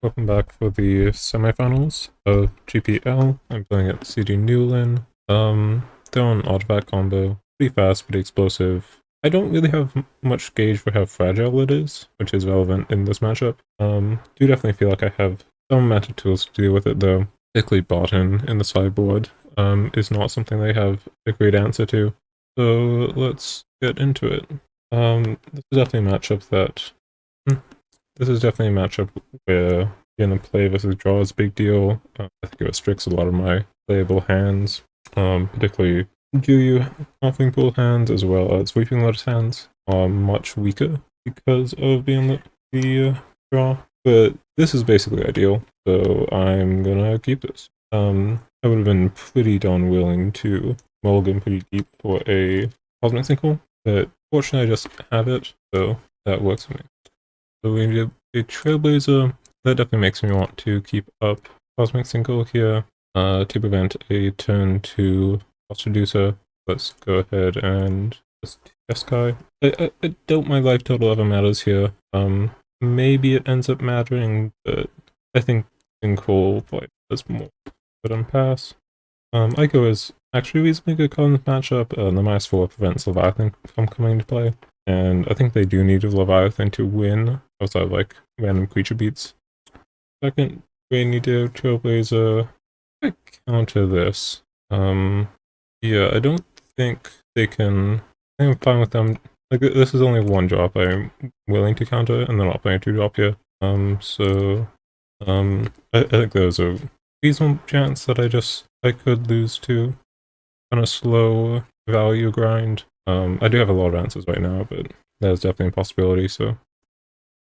Welcome back for the semifinals of GPL. I'm playing at Cdnewlon. They're on artifact combo. Pretty fast, pretty explosive. I don't really have much gauge for how fragile it is, which is relevant in this matchup. Do definitely feel like I have some amount of tools to deal with it though. Particularly bottom in the sideboard is not something they have a great answer to. So let's get into it. This is definitely a matchup that this is definitely a matchup where gonna play versus draw is a big deal. I think it restricts a lot of my playable hands, particularly Juyu offering pool hands as well as sweeping lotus hands are much weaker because of being the draw. But this is basically ideal, so I'm gonna keep this. I would have been pretty darn willing to mulligan pretty deep for a cosmic single, but fortunately I just have it, so that works for me. So we need a Trailblazer. That definitely makes me want to keep up Cosmic Single here to prevent a turn 2 cost reducer. Let's go ahead and just Jeskai. I doubt my life total ever matters here. Maybe it ends up mattering, but I think Single probably does more. But on pass. Ico is actually a reasonably good card in this matchup. The -4 prevents Leviathan from coming into play. And I think they do need a Leviathan to win, outside of like random creature beats. Second, Rainy Day Trailblazer. I counter this. Yeah, I don't think they can. I'm fine with them. Like, this is only one drop I'm willing to counter, and they're not playing 2-drop here. I think there's a reasonable chance that I could lose to on a slow value grind. I do have a lot of answers right now, but there's definitely a possibility, so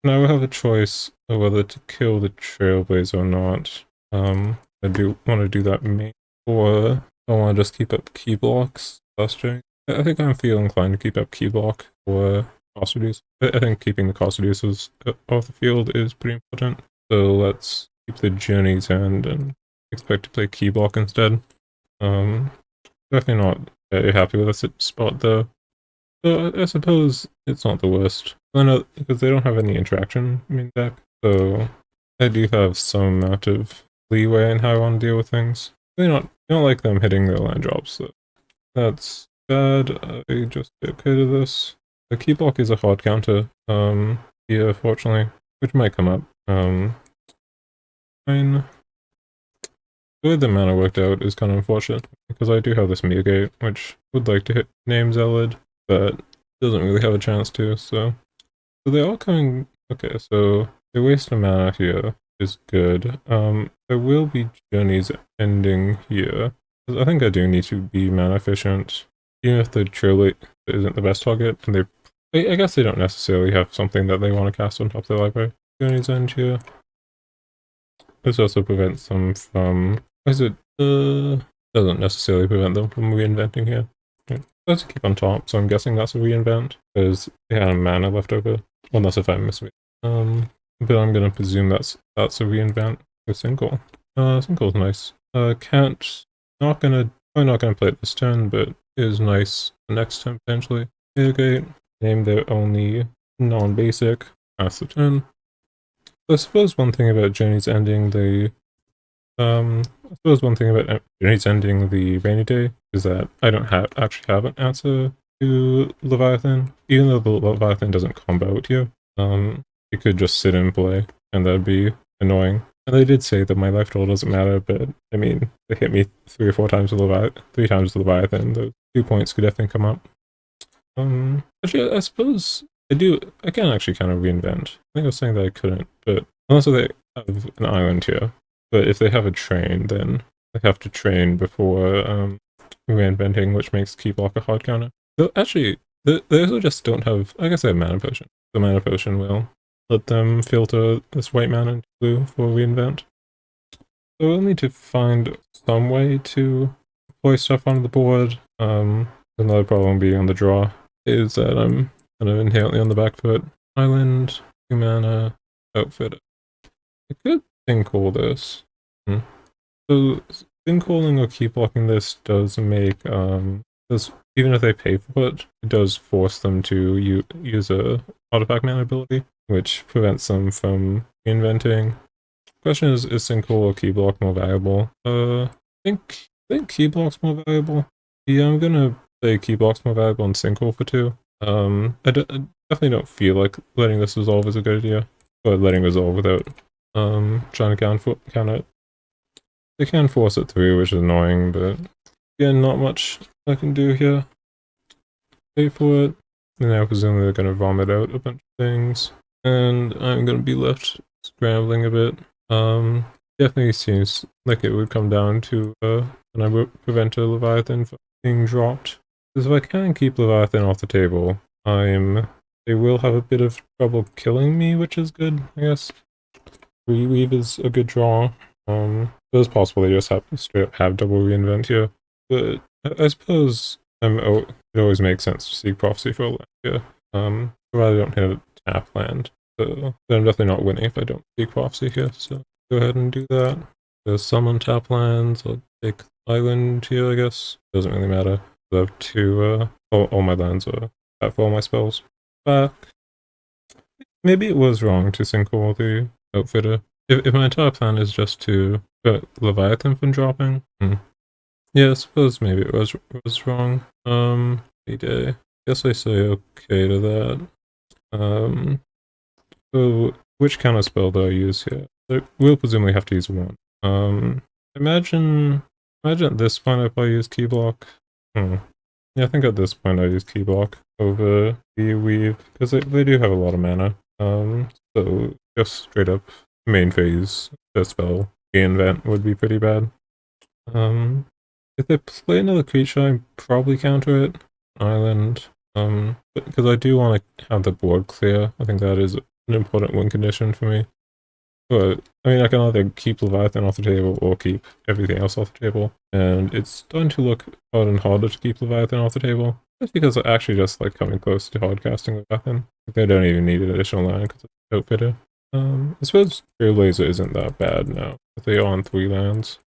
now I have a choice of whether to kill the Trailblazer or not. I do want to do that maybe, or I want to just keep up key blocks last turn. I think I'm feeling inclined to keep up key block or cost reduce. I think keeping the cost reducers off the field is pretty important. So let's keep the Journey's End and expect to play key block instead. Definitely not very happy with this spot though. So I suppose it's not the worst. I know because they don't have any interaction main deck, so I do have some amount of leeway in how I want to deal with things. I don't like them hitting their land drops, so that's bad. I just get okay to this. The key block is a hard counter, yeah, fortunately, which might come up. Fine. The way the mana worked out is kind of unfortunate, because I do have this Megate, which would like to hit name Zelid, but doesn't really have a chance to, so they are coming. Okay, so they waste a mana here is good. There will be Journey's Ending here. I think I do need to be mana efficient, even if the Trailblazer isn't the best target, and I guess they don't necessarily have something that they want to cast on top of their library. Journey's End here. This also prevents them from... doesn't necessarily prevent them from reinventing here. Okay. Let's keep on top, so I'm guessing that's a reinvent, because they had a mana left over. Unless if I miss it. But I'm gonna presume that's a reinvent with Single. Single's nice. Probably not gonna play it this turn, but is nice the next turn potentially. Okay, name their only non-basic. That's the turn. I suppose one thing about Journey's Ending the Rainy Day is that I don't actually have an answer to Leviathan, even though the Leviathan doesn't combo out here. It could just sit and play, and that'd be annoying. And they did say that my life total doesn't matter, but I mean, they hit me 3 or 4 times with Leviathan. Those 2 points could definitely come up. Actually, I suppose I can actually kind of reinvent. I think I was saying that I couldn't, but unless they have an island here. But if they have a train, then they have to train before reinventing, which makes key block a hard counter. So actually, they also just don't have... I guess they have mana potion. The mana potion will let them filter this white mana into blue for reinvent. So we'll need to find some way to deploy stuff onto the board. Another problem being on the draw is that I'm kind of inherently on the back foot. Island, 2 mana, outfit. I could sinkhole this. So sinkholing or keep blocking this does make even if they pay for it, it does force them to use a artifact mana ability, which prevents them from reinventing. question is single or key block more valuable? I think key block's more valuable. Yeah, I'm gonna say key block's more valuable and single for 2. I definitely don't feel like letting this resolve is a good idea. Or letting resolve without trying to count it. They can force it through, which is annoying, but again, not much I can do here. Pay for it. And now presumably they're gonna vomit out a bunch of things. And I'm gonna be left scrambling a bit. Definitely seems like it would come down to and I would prevent a Leviathan from being dropped. Because if I can keep Leviathan off the table, they will have a bit of trouble killing me, which is good, I guess. Reweave is a good draw. It's possible they just have straight up have double reinvent here. But I suppose it always makes sense to seek prophecy for a land here. Provided I don't hit a tap land. So I'm definitely not winning if I don't seek prophecy here, so go ahead and do that. There's some untap lands. I'll take island here, I guess. Doesn't really matter. I have 2, all my lands are back for all my spells. Back. Maybe it was wrong to single the outfitter. If my entire plan is just to Leviathan from dropping, yeah, I suppose maybe it was wrong. Day. Guess I say okay to that. So which kind of spell do I use here? So we'll presumably have to use 1. Imagine at this point if I use key block. Yeah, I think at this point I use key block over the weave because they do have a lot of mana. So just straight up main phase the spell Reinvent would be pretty bad. If they play another creature, I probably counter it. Island. Because I do want to have the board clear. I think that is an important win condition for me. But I mean, I can either keep Leviathan off the table or keep everything else off the table. And it's starting to look harder and harder to keep Leviathan off the table. That's because I actually just like coming close to hard casting Leviathan. They don't even need an additional line because it's outfitter. I suppose Trailblazer isn't that bad now. If they are on 3 lands.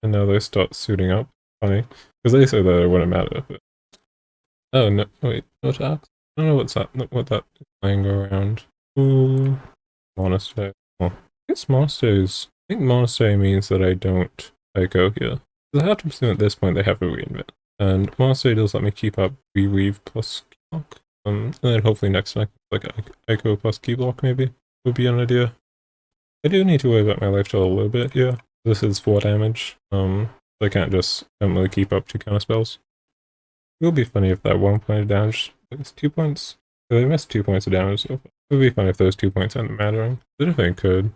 And now they start suiting up. Funny. Because they say that it wouldn't matter, but oh no! Wait, no attacks. I don't know what that is playing around. Ooh, monastery. Well, I guess monasteries. I think monastery means that I don't go here. Because I have to presume at this point they have a reinvent, and monastery does let me keep up reweave plus keyblock. And then hopefully next time like Echo plus keyblock maybe would be an idea. I do need to worry about my lifestyle a little bit here. This is 4 damage. I can't just really keep up 2 counter spells. It would be funny if that 1 point of damage is 2 points. So they missed 2 points of damage, so it would be funny if those 2 points ended mattering. I don't think it could.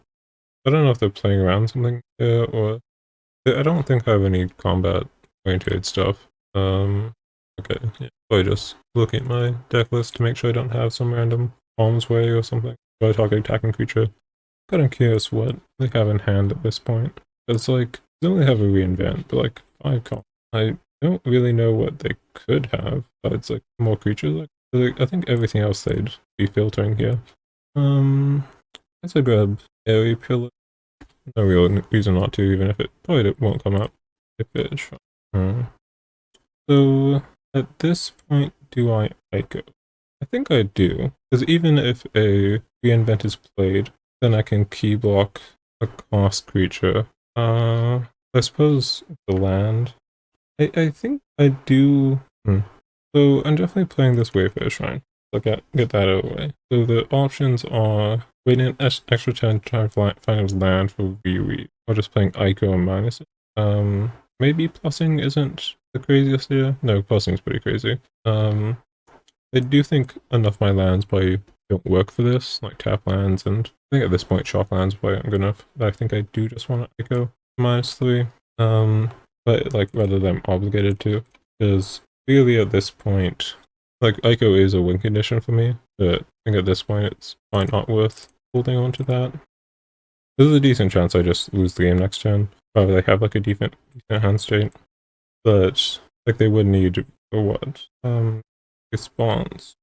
I don't know if they're playing around something here, or I don't think I have any combat-oriented stuff. Okay, yeah. Probably just looking at my deck list to make sure I don't have some random Palm's Way or something. Or I target attacking creature. But I'm curious what they have in hand at this point. It's like, they only have a reinvent, but like 5 comp. I don't really know what they could have, but it's like more creatures. Like, I think everything else they'd be filtering here. Let's grab Airy Pillar. No real reason not to, even if it probably won't come up if it's So at this point, do I go? I think I do, because even if a reinvent is played, then I can key block a cost creature. I suppose the land. I think I do. So I'm definitely playing this Wayfarer Shrine. So get that out of the way. So the options are waiting an extra turn to try and find a land for reweave, or just playing Ico and minus it. Maybe plussing isn't the craziest here. No, plussing's pretty crazy. I do think enough of my lands probably don't work for this, like tap lands, and I think at this point shock lands probably aren't good enough. But I think I do just want to Ico -3. But like rather than obligated to, because really at this point, like Ico is a win condition for me, but I think at this point it's probably not worth holding on to that. There's a decent chance I just lose the game next turn. Probably they have like a decent hand state, but like they would need for what? Response.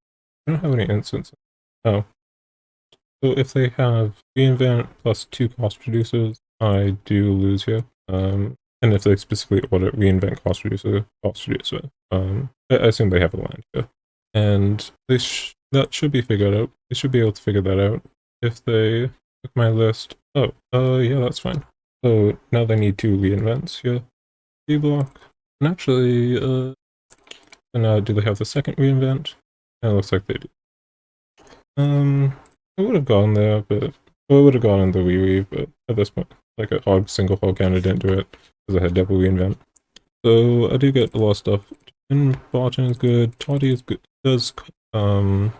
I don't have any instances. Oh. So if they have reinvent plus 2 cost reducers, I do lose here. And if they specifically order reinvent cost reducer. I assume they have a land here. And that should be figured out. They should be able to figure that out. If they Check my list. Oh, yeah, that's fine. So now they need 2 reinvents here. D-block. And actually, and now do they have the second reinvent? It looks like they do. I would have gone there, but well, I would have gone in the reweave, but at this point, like a single hog counter didn't do it because I had double reinvent. So I do get a lot of stuff. And Barton is good. Toddy is good. Does I've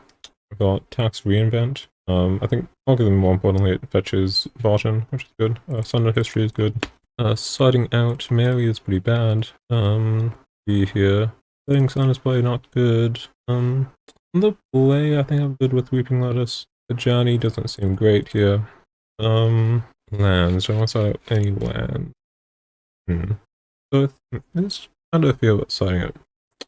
got tax reinvent. I think arguably more importantly it fetches Barton, which is good. Thunder history is good. Sliding out Mary is pretty bad. Be here. Letting Sun is probably not good. The play I think I'm good with Weeping Lotus. The journey doesn't seem great here. Lands. I want to side out any land. So it's how do I feel about siding out?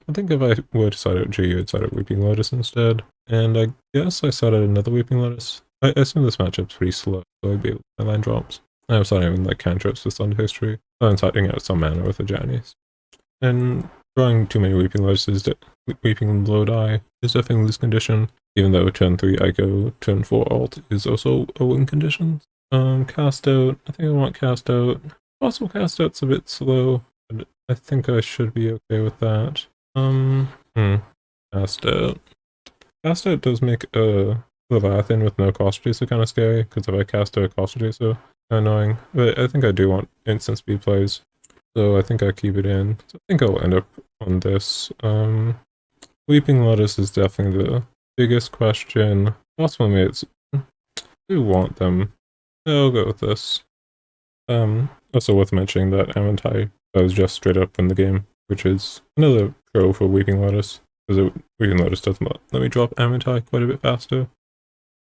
I think if I were to side out Juyu, I'd side out Weeping Lotus instead. And I guess I side out another Weeping Lotus. I assume this matchup's pretty slow, so I'd be able to my land drops. I'm siding out like cantrips with Thunder History. I'm siding out some mana with the journeys. And drawing too many Weeping Lotuses, Weeping Lodi is definitely lose condition, even though turn 3 Ico, turn 4 alt is also a win condition. Cast out, I think I want cast out. Possible cast out's a bit slow, but I think I should be okay with that. Cast out. Cast out does make a Leviathan with no cost reducer kind of scary, because if I cast out a cost reducer, annoying. But I think I do want instant speed plays, so I think I keep it in. So I think I'll end up on this. Weeping Lotus is definitely the biggest question. Possible mates, I do want them. I'll go with this. Also worth mentioning that Amentai does just straight up win the game, which is another pro for Weeping Lotus, because Weeping Lotus does let me drop Amentai quite a bit faster.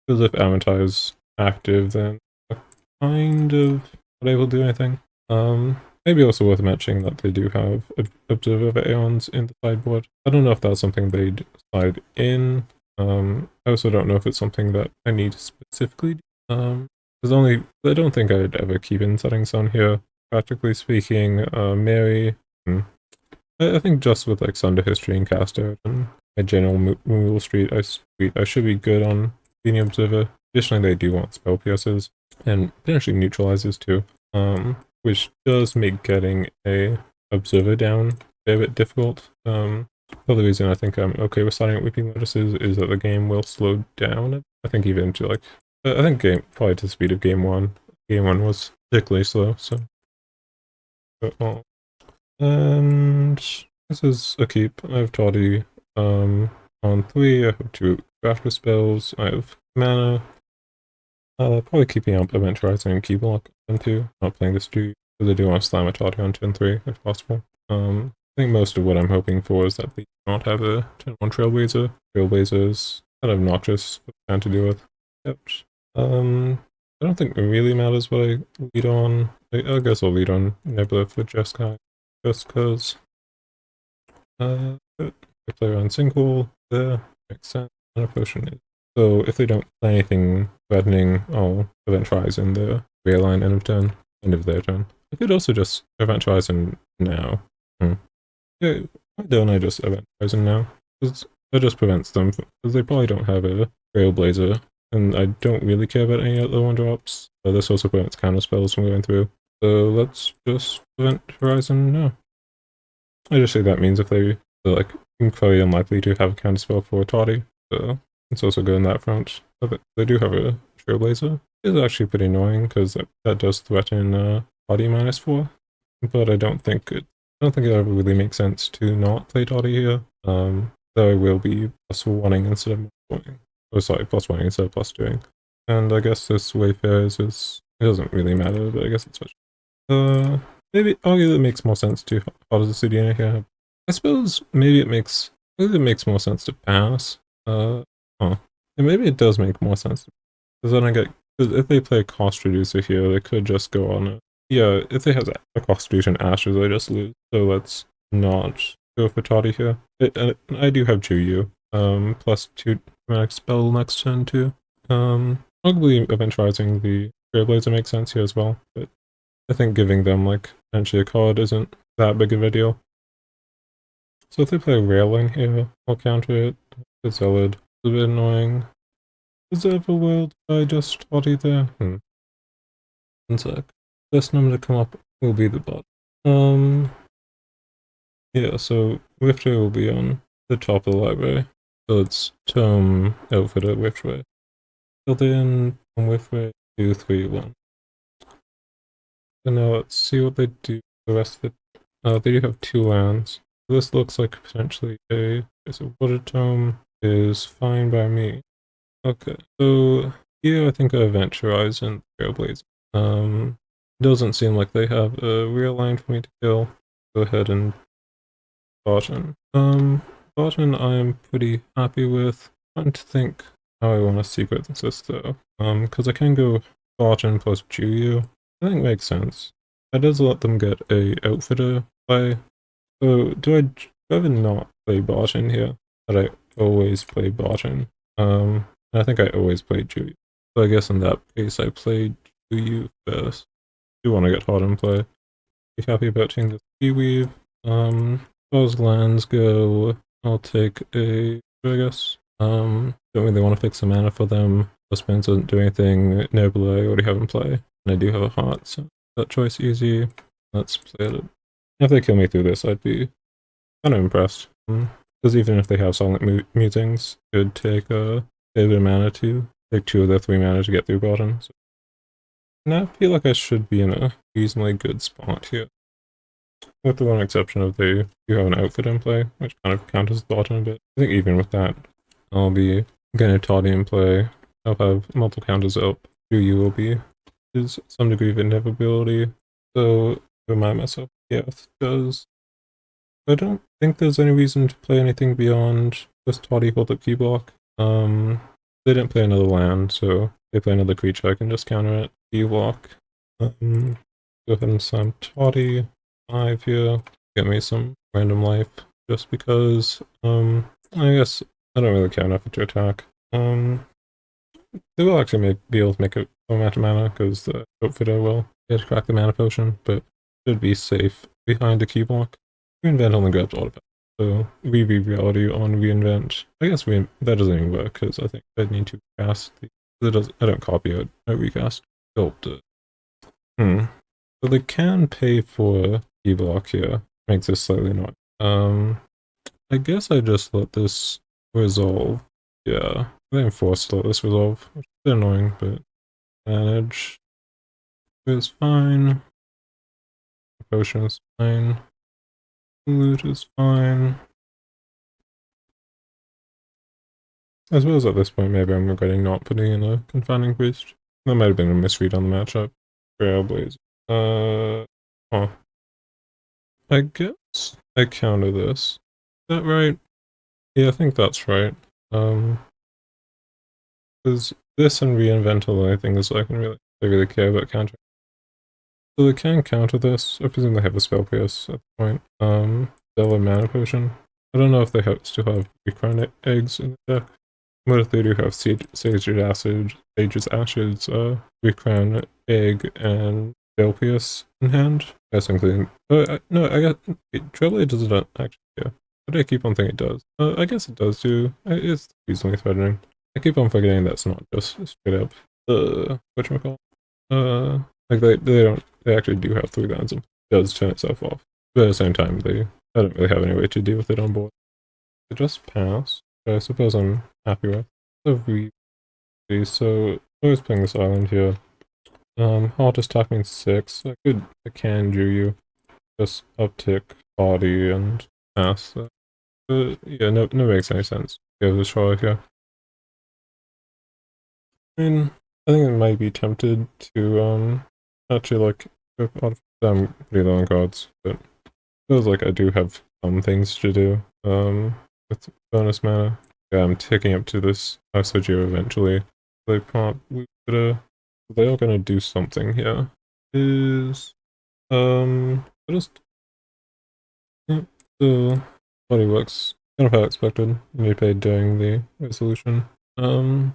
Because if Amentai is active, then I kind of not able to do anything. Maybe also worth mentioning that they do have Observer Aeons in the sideboard. I don't know if that's something they'd slide in. I also don't know if it's something that I need specifically. I don't think I'd ever keep insetting Sun here. Practically speaking, Mary, I think just with like Thunder History and Cast Out and a general removal street, I should be good on being Observer. Additionally, they do want Spell Pierces and potentially Neutralizes too, which does make getting a Observer down a bit difficult. The other reason I think I'm okay with starting at Weeping Lotuses is that the game will slow down. I think even to like I think probably to the speed of game 1. Game 1 was particularly slow, so. And this is a keep. I have Toddy on 3. I have 2 Grafter spells. I have mana. Probably keeping up Event Horizon and Keylock on 2. Not playing this Juyu, because I do want to slam a Toddy on turn 3 if possible. I think most of what I'm hoping for is that they do not have a turn 1 Trailblazer. Trailblazer is kind of obnoxious to deal with. Yep. I don't think it really matters what I lead on. I guess I'll lead on Nebula for Jeskai, just because. I play around Sinkhole there, makes sense. And a potion is. So if they don't play anything threatening, I'll Event Horizon the rear line end of their turn. I could also just Event Horizon now. Yeah, why don't I just Event Horizon now? Because that just prevents them, because they probably don't have a Trailblazer. And I don't really care about any other 1-drops. This also prevents counter spells from going through. So let's just Event Horizon now. I just say that means if they're like very unlikely to have a counter spell for Toddy. So it's also good on that front. But they do have a Trailblazer. It's actually pretty annoying because that does threaten Toddy -4. But I don't think it ever really makes sense to not play Toddy here. Though I will be +1ing instead of -1ing. Oh, sorry, +1 instead of +2. And I guess this Wayfarers is, it doesn't really matter, but I guess it's such. Maybe argue that it makes more sense to follow the Cdnewlon here. I suppose maybe it makes more sense to pass. And maybe it does make more sense. Because then because if they play a cost reducer here, they could just go on a, yeah, if they have a cost reducer in Ashes, they just lose. So let's not go for Toddy here. I do have Juyu, +2 dramatic spell next turn too. Probably Event Horizon the Trailblazer makes sense here as well, but I think giving them like potentially a card isn't that big of a deal. So if they play a Railing here, I'll counter it. The Zealot is a bit annoying. Preserve a World, I just Toddy there. 1 sec. First number to come up will be the bot. Yeah, so Wiftway will be on the top of the library. So it's Tome Outfitter Wiftway. Build in Wiftway 2, 3, 1. So now let's see what they do the rest of it. They do have 2 lands. This looks like potentially a Water Tome is fine by me. Okay, so here I think I Event Horizon Trailblazer. Doesn't seem like they have a real line for me to kill. Go ahead and Barton. Barton I'm pretty happy with. I'm trying to think how I want to secret this though. Because I can go Barton plus Juyu. I think makes sense. I does let them get a outfitter play. So do I rather not play Barton here? But I always play Barton. I think I always play Juyu. So I guess in that case I played Juyu first. Do want to get hard and play. Be happy about taking the Seaweave. As far as lands go, I'll take a I guess. Don't really want to fix a mana for them. Spins doesn't do anything. Noble I already have in play. And I do have a heart, so that choice easy. Let's play it. If they kill me through this, I'd be kind of impressed. Because even if they have Silent Musings, it could take a bit of mana to take 2 of their 3 mana to get through bottom. So. And I feel like I should be in a reasonably good spot here. With the one exception of they do have an outfit in play, which kind of counters the bottom a bit. I think even with that, I'll be getting a toddy in play. I'll have multiple counters up. Juyu will be is some degree of inevitability. So I remind myself, yes, does. I don't think there's any reason to play anything beyond just toddy hold up key block. They didn't play another land, so if they play another creature, I can just counter it. Key block. Go ahead and slam toddy. 5 here. Get me some random life. Just because, I guess I don't really care enough to attack. They will actually be able to make a amount of mana because the outfitter will get to crack the mana potion, but should be safe behind the key block. Reinvent only grabs artifact. So Reweave Reality on Reinvent. I guess that doesn't even work because I think I need to cast the. I don't copy it. I recast. Sculpt it. So they can pay for key block here. Makes this slightly annoying. I guess I just let this resolve. Yeah, I'm forced to let this resolve, which is annoying, but manage is fine. Potion is fine. Loot is fine. I suppose at this point maybe I'm regretting not putting in a confounding priest. That might have been a misread on the matchup. Trailblazer. I guess I counter this. Is that right? Yeah, I think that's right. Because this and Reinvent are the only things I can really care about countering. So they can counter this. I presume they have a spell pierce at the point. Stellar Mana Potion. I don't know if they still have Recrown Eggs in the deck. But if they do have Sage's Ashes, Recrown Egg, and Spell Pierce in hand, that's including. No, I got. Trailblazer doesn't actually. Yeah. But I keep on thinking it does. I guess it does too. It's reasonably threatening. I keep on forgetting that's not just straight up. Whatchamacallit? Like they actually do have 3 lands and it does turn itself off. But at the same time, I don't really have any way to deal with it on board. It just pass. I suppose I'm happy with. So I was playing this island here. Hardest attacking 6. I can Juyu. Just uptick body and pass. Yeah, no makes any sense. Give it a try here. I mean, I think I might be tempted to actually like I'm pretty low on cards, but feels like I do have some things to do with bonus mana. Yeah, I'm ticking up to this Juyu eventually. They probably they are gonna do something here. Just the body works kind of how expected. You paid during the resolution. I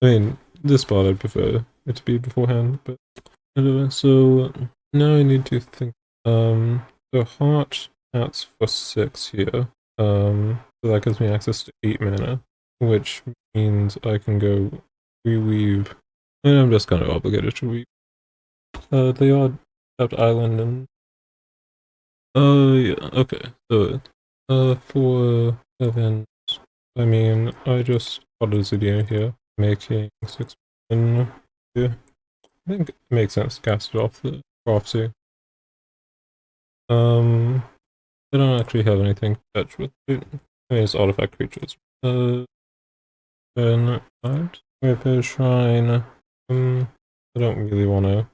mean, this part I'd prefer it to be beforehand, but anyway, so now I need to think. The heart that's for 6 here. So that gives me access to 8 mana, which means I can go reweave, and I'm just kind of obligated to they are tapped island and yeah, okay. So for event, I mean I just added Cdnewlon here, making 6 million. Yeah. I think it makes sense to cast it off the prophecy. I don't actually have anything to fetch with it. I mean, it's artifact creatures. Then with a shrine. I don't really want to.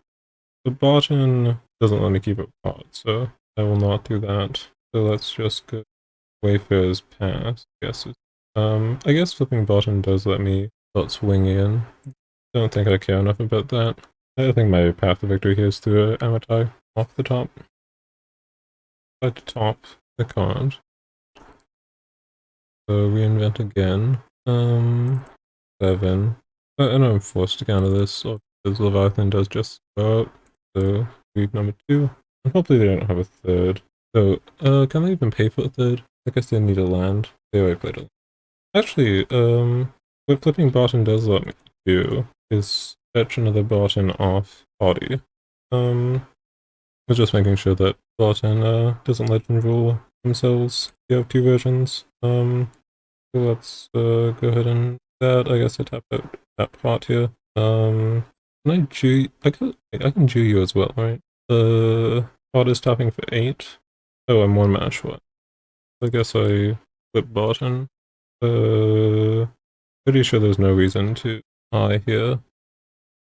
The button doesn't let me keep it hot, so I will not do that. So let's just go Wayfarer's Pass. I guess flipping button does let me start swinging in. Don't think I care enough about that. I think my path to victory here is through Amatai off the top. At the top, the card. So reinvent again. 7. I know I'm forced to counter this, or because Leviathan does just go up. So read number 2. And hopefully they don't have a third. So, can they even pay for a third? I guess they need a land. They already played it. Actually, what flipping bottom does let me do is fetch another bottom off body. I was just making sure that bottom doesn't legend rule themselves. You have 2 versions. So let's go ahead and that. I guess I tap out that part here. Can I Juyu? I can Juyu as well, right? Pot is tapping for 8. Oh, I'm 1 mana short. I guess I flip bottom. Pretty sure there's no reason to high here.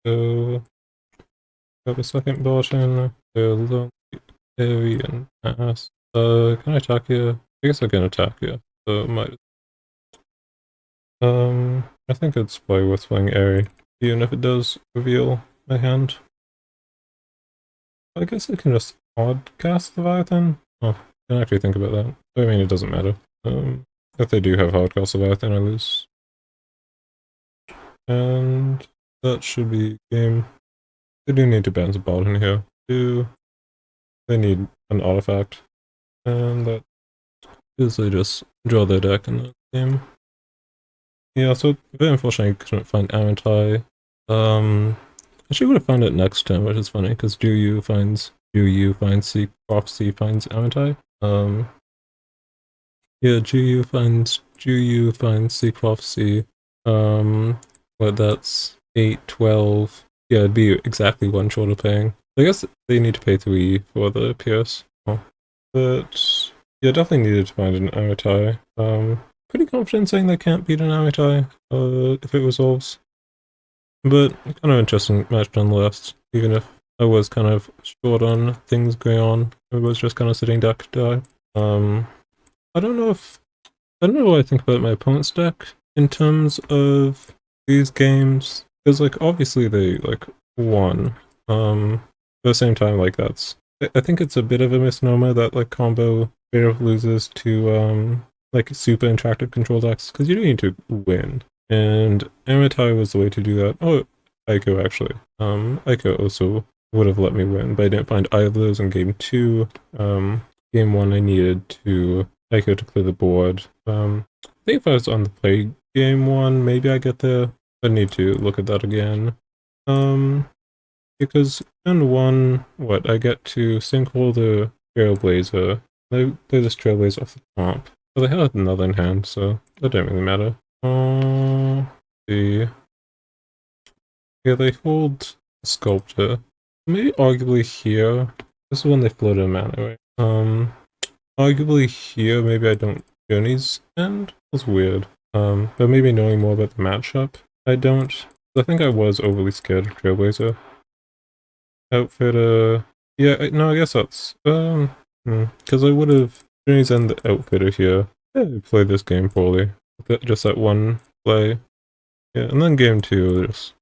So grab a second bottom. Lonely Airy and pass. Can I attack here? I guess I can attack here. So might. I think it's probably worth playing Airy, even if it does reveal my hand. I guess I can just odd cast Leviathan. Oh, I didn't actually think about that. I mean, it doesn't matter. If they do have hard cast Leviathan, I lose. And that should be game. They do need to ban the bot in here. They need an artifact. And that is they just draw their deck in the game. Yeah, so very unfortunately I couldn't find Amatai. Actually would have found it next turn, which is funny, because Juyu finds C Prophecy finds Amatai. Yeah, Juyu finds C Prophecy. But that's 8, 12. Yeah, it'd be exactly 1 short of paying. I guess they need to pay 3 for the Pierce. Oh. But yeah, definitely needed to find an Amatai. Pretty confident saying they can't beat an Amatai, if it resolves. But kind of interesting match nonetheless, even if I was kind of short on things going on. I was just kind of sitting deck to die. I don't know what I think about my opponent's deck in terms of these games. Because, like, obviously they, like, won. At the same time, like, I think it's a bit of a misnomer that, like, combo straight up loses to, like, super interactive control decks, because you do need to win. And Amatai was the way to do that. Oh, Aiko actually. Aiko also would have let me win, but I didn't find either of those in game 2. Game 1 I needed to Aiko to clear the board. I think if I was on the play game 1, maybe I get there. I need to look at that again. Because in 1, I get to Sinkhole the Trailblazer. I play this Trailblazer off the top. But I had another in hand, so that didn't really matter. See. Yeah, they hold Sculptor. Maybe arguably here. This is when they floated a mana, right? Arguably here, maybe I don't Journey's End? That's weird. But maybe knowing more about the matchup, I don't. I think I was overly scared of Trailblazer. Outfitter. Yeah, no, I guess that's. Because I would have Journey's End the Outfitter here. Yeah, I played this game poorly. Just that one play. Yeah, and then game 2, just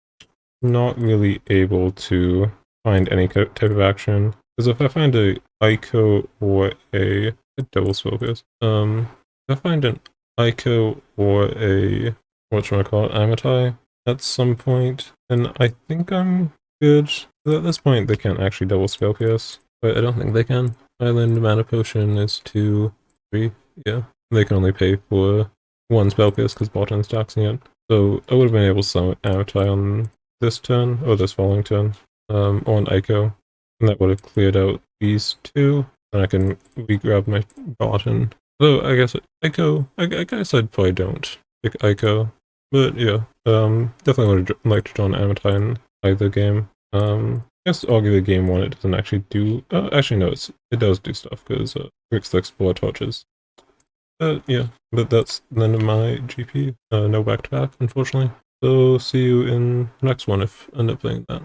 not really able to find any type of action. Because if I find a Ico or a double focus, if I find an Ico or a whatchamacallit, Amatai at some point, then I think I'm good. But at this point, they can't actually double spell pierce, but I don't think they can. Island mana potion is 2, 3, yeah. They can only pay for 1 spell pierce because bottom's taxing it. So I would have been able to summon Amatai on this turn, or this following turn. on Ico, and that would have cleared out these two. And I can re-grab my button. So I guess Ico, I guess I'd probably don't pick Ico. But yeah, definitely would have liked to draw an Amatine either game. I guess arguably game one it doesn't actually do, actually no, it does do stuff, because Rick's the Explorer torches. Yeah, but that's the end of my GP. No back-to-back, unfortunately. So see you in the next one if I end up playing that.